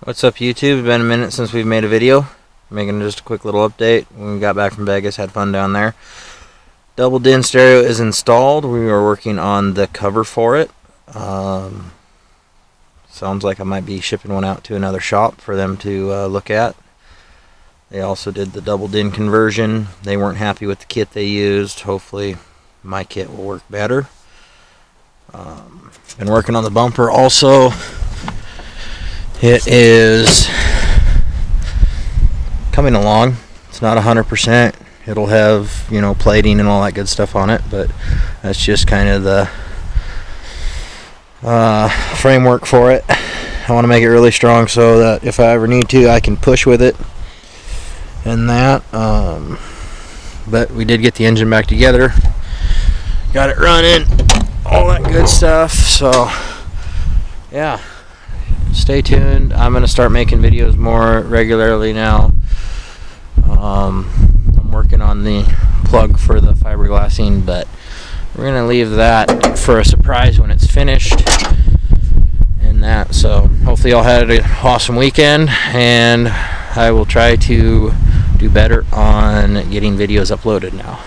What's up, YouTube? It's been a minute since we've made a video. Making just a quick little update. When we got back from Vegas, had fun down there. Double din stereo is installed. We are working on the cover for it. Sounds like I might be shipping one out to another shop for them to look at. They also did the double din conversion. They weren't happy with the kit they used. Hopefully my kit will work better. Been working on the bumper also. It is coming along. It's not 100%. It'll have, you know, plating and all that good stuff on it, but that's just kind of the framework for it. I want to make it really strong so that if I ever need to, I can push with it and that. But we did get the engine back together, got it running, all that good stuff. So yeah, stay tuned. I'm going to start making videos more regularly now. I'm working on the plug for the fiberglassing, but we're going to leave that for a surprise when it's finished and that. So hopefully y'all had an awesome weekend, and I will try to do better on getting videos uploaded now.